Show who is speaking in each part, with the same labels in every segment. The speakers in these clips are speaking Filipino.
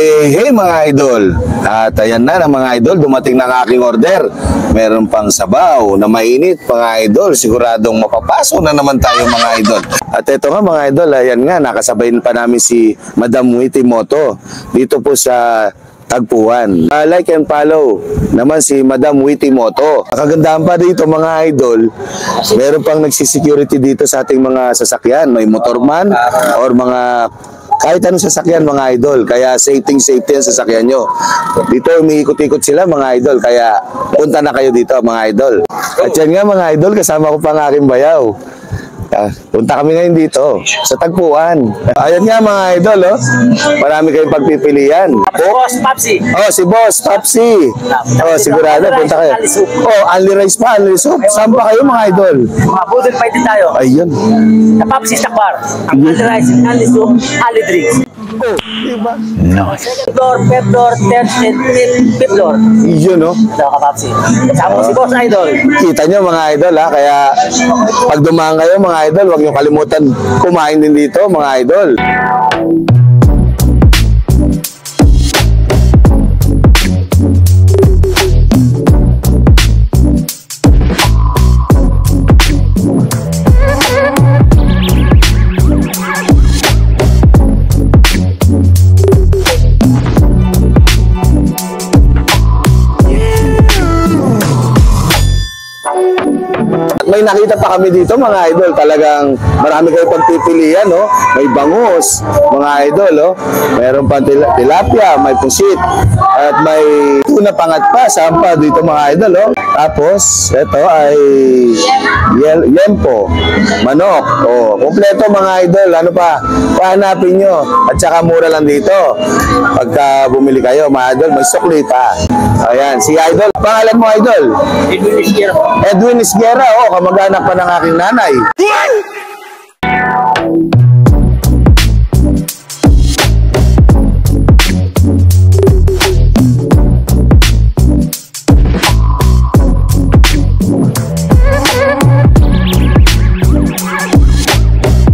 Speaker 1: Hey mga idol, at ayan na mga idol, dumating na ang aking order. Meron pang sabaw na mainit mga idol, siguradong mapapasok na naman tayo mga idol. At ito nga mga idol, ayan nga, nakasabayin pa namin si Madam Witty Moto dito po sa Tagpuan. Like and follow naman si Madam Witty Moto. Kagandahan pa dito mga idol, meron pang nagsisecurity dito sa ating mga sasakyan. May motorman or mga kahit anong sasakyan mga idol, kaya safety ang sasakyan nyo. Dito umiikot-ikot sila mga idol, kaya punta na kayo dito mga idol. At yan nga mga idol, kasama ko pa ang aking bayaw. Punta kami ngayon dito sa Tagpuan. Ayan nga mga idol, oh. Marami kayong pagpipilian.
Speaker 2: Boss Papsi.
Speaker 1: Oh, si Boss Papsi. Oh, sigurado punta kayo. Oh, only rice pa, only soup. Saan pa kayo mga idol?
Speaker 2: Mga budol pa din tayo.
Speaker 1: Ayun.
Speaker 2: Sa Papsi Sakbar. Ang only rice, only soup, only drinks.
Speaker 1: Oh, diba?
Speaker 2: No. Second floor, fifth floor, third and fifth floor.
Speaker 1: Yun, oh.
Speaker 2: Ito ka Papsi. Kasama si Boss Idol.
Speaker 1: Kita nyo mga idol, ha? Kaya pag dumaan kayo mga idol, huwag nyo kalimutan kumain din dito mga idol. May nakita pa kami dito mga idol, talagang marami kayo pagpipilian, no? May bangus mga idol, oh. Mayroon pang tilapia, may pusit at may tuna pangat pa, sampa dito mga idol, oh. Tapos ito ay yempo, manok, oh. Kompleto mga idol, ano pa pahanapin nyo, at saka mura lang dito pagka bumili kayo mga idol, may sukli pa. Ayan, si idol, pangalan mo idol?
Speaker 2: Edwin Isguera.
Speaker 1: Edwin Isguera, oh, kamag-anak pa ng aking nanay.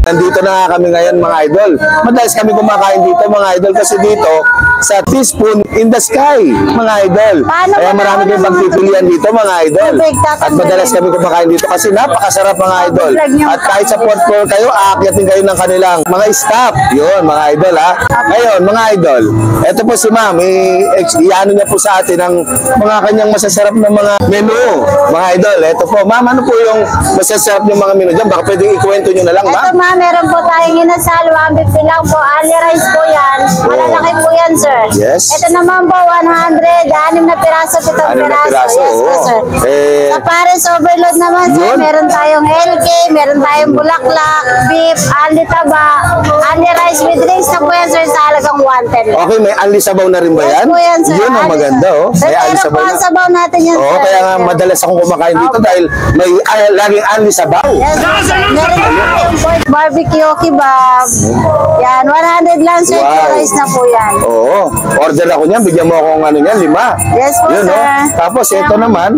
Speaker 1: Nandito na kami ngayon mga idol. Madalas kami kumakain dito mga idol kasi dito sa Teaspoon in the Sky mga idol. Kaya marami kayong pagpipilian dito mga idol. At madalas kami kumakain dito kasi napakasarap mga idol. At kahit sa fourth floor kayo, aakyatin kayo ng kanilang mga staff. Yun mga idol ha. Ngayon mga idol, eto po si ma'am, i-ano niya po sa atin ang mga kanyang masasarap na mga menu. Mga idol, eto po. Ma'am, ano po yung masasarap yung mga menu dyan? Baka pwedeng ikwento nyo na lang ma'am.
Speaker 3: Meron po tayong inasal, 150 lang po. Ali rice po yan. Malalaki po yan, sir.
Speaker 1: Yes.
Speaker 3: Ito naman po, 100. 6 na piraso, 7 piraso. Yes po, sir. Sa Paris overload naman, sir, meron tayong LK, meron tayong bulaklak, beef, ali taba, ali rice with drinks na po yan, sir, sa halagang 110.
Speaker 1: Okay, may ali sabaw na rin ba yan?
Speaker 3: Yes po yan, sir.
Speaker 1: Yun ang maganda, oh. May ali
Speaker 3: Pero po
Speaker 1: sabaw
Speaker 3: ang
Speaker 1: na.
Speaker 3: sabaw natin yan, sir.
Speaker 1: Oo, kaya nga madalas akong kumakain dito dahil may laging ali sabaw.
Speaker 3: Yes, sir. Meron tayong pork barbecue kebab. Yan, 100 lang, sir.
Speaker 1: Wow.
Speaker 3: Rice na po yan.
Speaker 1: Oo, order ako niyan, bigyan mo akong ano niyan, 5.
Speaker 3: Yes po,
Speaker 1: Yun,
Speaker 3: sir.
Speaker 1: oh. Tapos ito naman,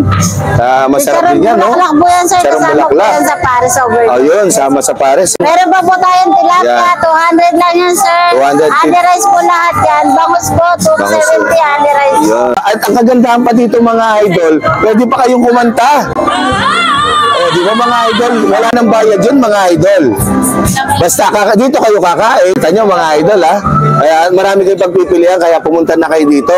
Speaker 1: masarap din yan, no?
Speaker 3: Bulaklak po yan, sir.
Speaker 1: Sarong
Speaker 3: Kasama po
Speaker 1: bulaklak.
Speaker 3: yan sa Paris overload.
Speaker 1: Ayun, sama sa Paris.
Speaker 3: Meron pa po tayong tilapia,
Speaker 1: Yan.
Speaker 3: 200 lang yan, sir.
Speaker 1: 250.
Speaker 3: Ali rice po lahat yan. Bangus po, 270 ali rice.
Speaker 1: Yun. At ang kagandahan pa dito mga idol, pwede pa kayong kumanta. Oh, di ba mga idol? Wala nang bayad yun mga idol. Basta dito kayo kakain. Tanyo mga idol ha. Kaya marami kayong pagpipilian, kaya pumunta na kayo dito.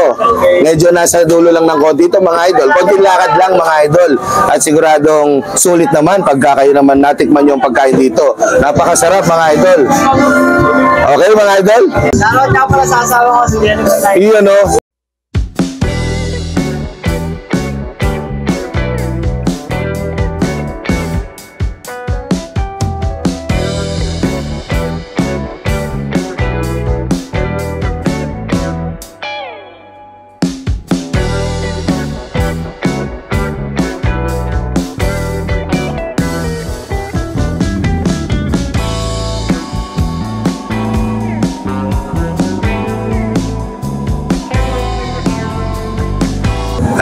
Speaker 1: Medyo nasa dulo lang ng konti ito mga idol. Konting lakad lang mga idol. At siguradong sulit naman pagka kayo naman natikman yung pagkain dito. Napakasarap mga idol. Okay mga idol?
Speaker 2: Shoutout ka pala sa asawa ko si Jennifer.
Speaker 1: Iyon o.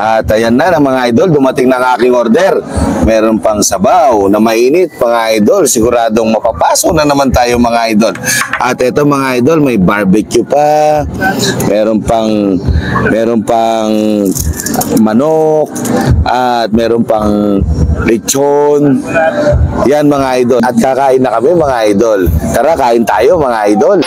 Speaker 1: At ayan na mga idol, dumating na ang aking order. Meron pang sabaw na mainit mga idol. Siguradong mapapasok na naman tayo mga idol. At ito mga idol, may barbecue pa. Meron pang manok at meron pang lechon. Yan mga idol. At kakain na kami mga idol. Tara, kain tayo mga idol.